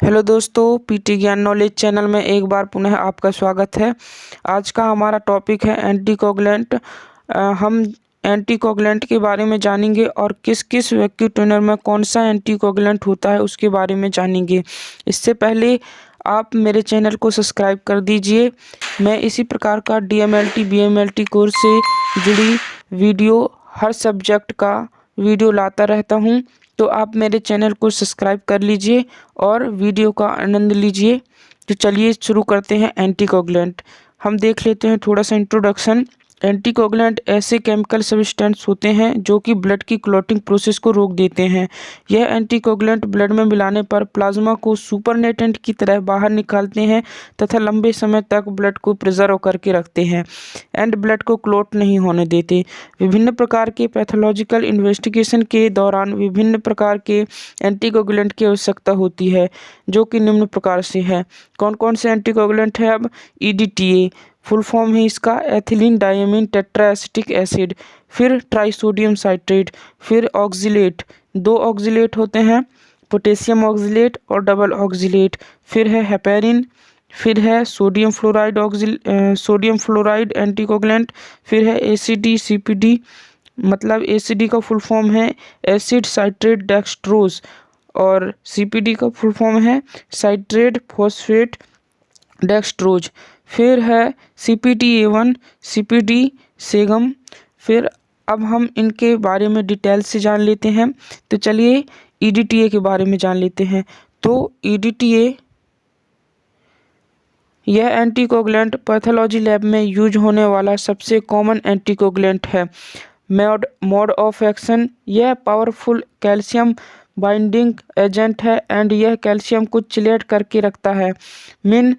Hello दोस्तों, PT ज्ञान knowledge channel में एक बार पुनः आपका स्वागत है। आज का हमारा टॉपिक है एंटीकोगुलेंट। हम एंटीकोगुलेंट के बारे में जानेंगे और किस किस वैक्यूम ट्यूनर में कौन सा एंटीकोगुलेंट होता है उसके बारे में जानेंगे। इससे पहले आप मेरे चैनल को सब्सक्राइब कर दीजिए। मैं इसी प्रकार का डीएमएलटी बीएमएलटी कोर्स से जुड़ी वीडियो हर सब्जेक्ट का वीडियो लाता रहता हूं, तो आप मेरे चैनल को सब्सक्राइब कर लीजिए और वीडियो का आनंद लीजिए। तो चलिए शुरू करते हैं। एंटीकोगुलेंट हम देख लेते हैं थोड़ा सा इंट्रोडक्शन। एंटीकोगुलेंट ऐसे केमिकल सब्सटेंस होते हैं जो कि ब्लड की क्लॉटिंग प्रोसेस को रोक देते हैं। यह एंटीकोगुलेंट ब्लड में मिलाने पर प्लाज्मा को सुपरनेटेंट की तरह बाहर निकालते हैं तथा लंबे समय तक ब्लड को प्रिजर्व करके रखते हैं एंड ब्लड को क्लॉट नहीं होने देते। विभिन्न प्रकार के पैथोलॉजिकल इन्वेस्टिगेशन के दौरान विभिन्न प्रकार के एंटीकोगुलेंट की आवश्यकता होती है, जो कि निम्न प्रकार से है। कौन कौन से एंटीकोगुलेंट है? अब ईडीटीए फुल फॉर्म है इसका एथिलीन डायमीन टेट्राएसिटिक एसिड, फिर ट्राइसोडियम साइट्रेट, फिर ऑक्जिलेट, दो ऑक्जिलेट होते हैं, पोटेशियम ऑक्जिलेट और डबल ऑक्जिलेट, फिर है हेपेरिन, फिर है सोडियम फ्लोराइड एंटीकोगुलेंट, फिर है एसीडी सीपीडी, मतलब एसीडी का फुल फॉर्म है एसिड साइट्रेट डेक्सट्रोज और सीपीडी का फुल फॉर्म है साइट्रेट फॉस्फेट डेक्सट्रोज, फिर है CPT-A1 CPD सेगम। फिर अब हम इनके बारे में डिटेल से जान लेते हैं। तो चलिए EDTA के बारे में जान लेते हैं। तो EDTA यह एंटीकोगुलेंट पैथोलॉजी लैब में यूज होने वाला सबसे कॉमन एंटीकोगुलेंट है। मोड ऑफ एक्शन, यह पावरफुल कैल्शियम बाइंडिंग एजेंट है एंड यह कैल्शियम को चिलेट करके रखता है। मीन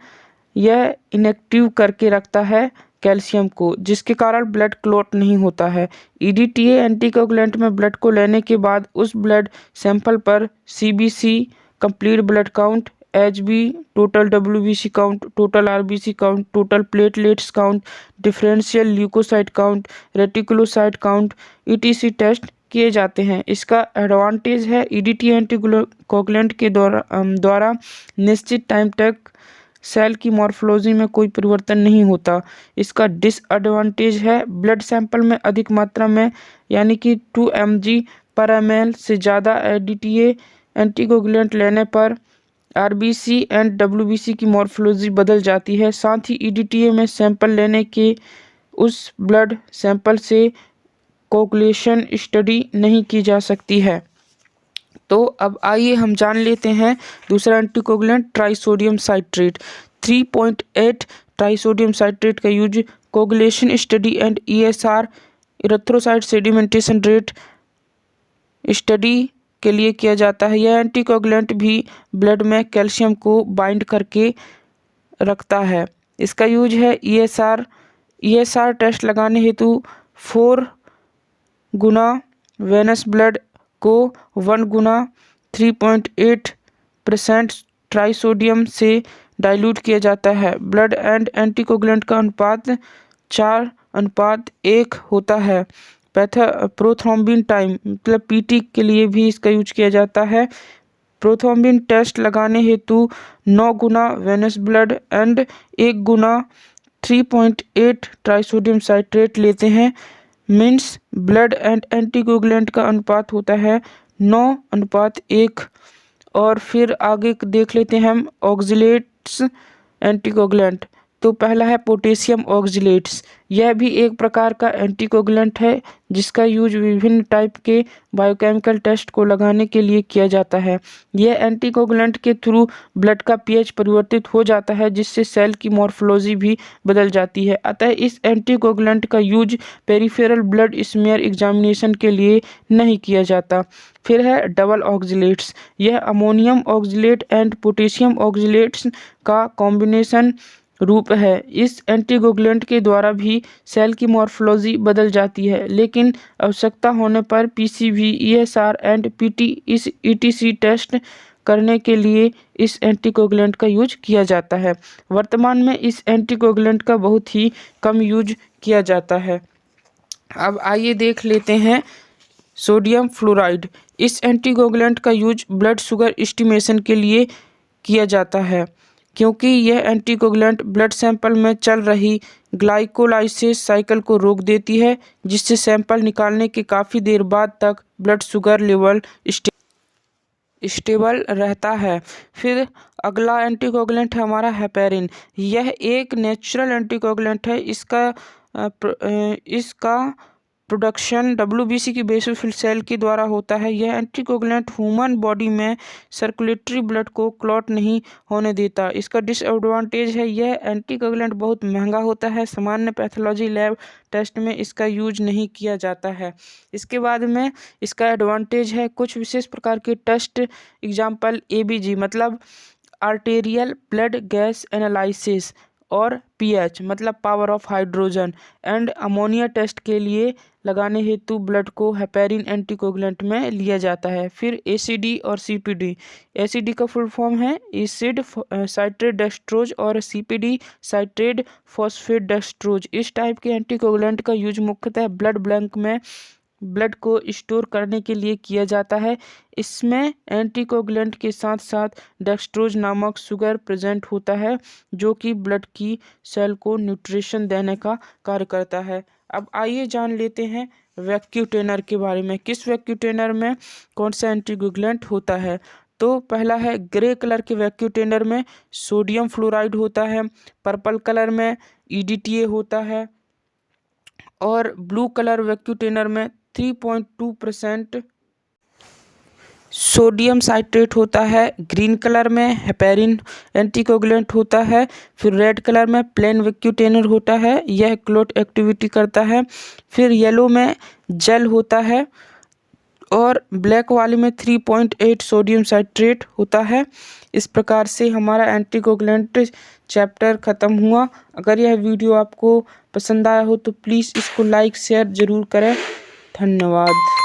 यह इनएक्टिव करके रखता है कैल्शियम को, जिसके कारण ब्लड क्लॉट नहीं होता है। ईडीटीए एंटीकोगुलेंट में ब्लड को लेने के बाद उस ब्लड सैंपल पर CBC complete blood count, HB total WBC count, total RBC count, total platelets count, differential leukocyte count, reticulocyte count ETC test किए जाते हैं। इसका एडवांटेज है ईडीटीए एंटीकोगुलेंट के द्वारा निश्चित टाइम तक सेल की मॉर्फोलॉजी में कोई परिवर्तन नहीं होता। इसका डिसएडवांटेज है ब्लड सैंपल में अधिक मात्रा में यानी कि 2 mg/ml से ज़्यादा ईडीटीए एंटीकोगुलेंट लेने पर RBC एंड WBC की मॉर्फोलॉजी बदल जाती है। साथ ही ईडीटीए में सैंपल लेने के उस ब्लड सैंपल से कोगुलेशन स्टडी नहीं की जा सकती है। तो अब आइए हम जान लेते हैं दूसरा anticoagulant trisodium citrate. 3.8 trisodium citrate का use coagulation study and ESR erythrocyte sedimentation rate study के लिए किया जाता है। यह एंटीकोगुलेंट भी ब्लड में कैल्शियम को बाइंड करके रखता है। इसका यूज है ESR टेस्ट लगाने हेतु 4 गुना वेनस ब्लड को 1 गुना 3.8% ट्राइसोडियम से डाइल्यूट किया जाता है। ब्लड एंड एंटीकोगुलेंट का अनुपात 4:1 होता है। प्रोथ्रोम्बिन टाइम मतलब PT के लिए भी इसका यूज किया जाता है। प्रोथ्रोम्बिन टेस्ट लगाने हेतु 9 गुना वेनस ब्लड एंड 1 गुना 3.8 ट्राइसोडियम साइट्रेट लेते हैं। मीन्स ब्लड एंड एंटीकोगुलेंट का अनुपात होता है 9:1। और फिर आगे देख लेते हैं हम ऑक्जिलेट्स एंटीकोगुलेंट। तो पहला है पोटेशियम ऑक्जिलेट्स। यह भी एक प्रकार का एंटीकोगुलेंट है जिसका यूज विभिन्न टाइप के बायोकेमिकल टेस्ट को लगाने के लिए किया जाता है। यह एंटीकोगुलेंट के थ्रू ब्लड का pH परिवर्तित हो जाता है, जिससे सेल की मॉर्फोलॉजी भी बदल जाती है। अतः इस एंटीकोगुलेंट का use peripheral blood smear examination के लिए नहीं किया जाता। फिर है डबल ऑक्जिलेट्स। यह अमोनियम ऑक्जिलेट एंड पोटेशियम ऑक्जिलेट्स का कॉम्बिनेशन रूप है। इस एंटीकोगुलेंट के द्वारा भी सेल की मॉर्फोलॉजी बदल जाती है, लेकिन आवश्यकता होने पर PCV, ESR and ETC test करने के लिए इस एंटीकोगुलेंट का यूज किया जाता है। वर्तमान में इस एंटीकोगुलेंट का बहुत ही कम यूज किया जाता है। अब आइए देख लेते हैं सोडियम फ्लोराइड। इस एंटीकोगुलेंट का यूज ब्लड शुगर एस्टिमेशन के लिए किया जाता है, क्योंकि यह एंटीकोगुलेंट ब्लड सैंपल में चल रही ग्लाइकोलाइसिस साइकिल को रोक देती है, जिससे सैंपल निकालने के काफ़ी देर बाद तक ब्लड शुगर लेवल स्टेबल रहता है। फिर अगला एंटीकोगुलेंट है हमारा हेपेरिन। यह एक नेचुरल एंटीकोगुलेंट है। इसका प्रोडक्शन WBC की बेसोफिल सेल के द्वारा होता है। यह एंटीकोगुलेंट ह्यूमन बॉडी में सर्कुलेटरी ब्लड को क्लॉट नहीं होने देता। इसका डिसएडवांटेज है, यह एंटीकोगुलेंट बहुत महंगा होता है। सामान्य पैथोलॉजी लैब टेस्ट में इसका यूज नहीं किया जाता है। इसके बाद में इसका एडवांटेज है कुछ विशेष प्रकार के टेस्ट, एग्जाम्पल ABG मतलब आर्टेरियल ब्लड गैस एनालिसिस और pH मतलब power of hydrogen and ammonia test के लिए लगाने हेतु ब्लड को हेपेरिन एंटीकोगुलेंट में लिया जाता है। फिर ACD और CPD। ACD का फुल फॉर्म है एसिड साइट्रेट डेक्सट्रोज और CPD साइट्रेट फॉस्फेट डेक्सट्रोज। इस टाइप के एंटीकोगुलेंट का यूज मुख्यतः ब्लड बैंक में ब्लड को स्टोर करने के लिए किया जाता है। इसमें एंटीकोगुलेंट के साथ साथ डेक्सट्रोज नामक शुगर प्रेजेंट होता है, जो कि ब्लड की सेल को न्यूट्रिशन देने का कार्य करता है। अब आइए जान लेते हैं वैक्यूटेनर के बारे में। किस वैक्यूटेनर में कौन सा एंटीकोगुलेंट होता है। तो पहला है ग्रे कलर के वैक्यूटेनर में सोडियम फ्लोराइड होता है, पर्पल कलर में EDTA होता है और ब्लू कलर वैक्यूटेनर में 3.2% सोडियम साइट्रेट होता है। ग्रीन कलर में हेपेरिन एंटीकोगुलेंट होता है। फिर रेड कलर में प्लेन वैक्यूटेनर होता है, यह क्लोट एक्टिविटी करता है। फिर येलो में जेल होता है और ब्लैक वाले में 3.8 सोडियम साइट्रेट होता है। इस प्रकार से हमारा एंटीकोगुलेंट चैप्टर ख़त्म हुआ। अगर यह वीडियो आपको पसंद आया हो तो प्लीज़ इसको लाइक शेयर ज़रूर करें। धन्यवाद।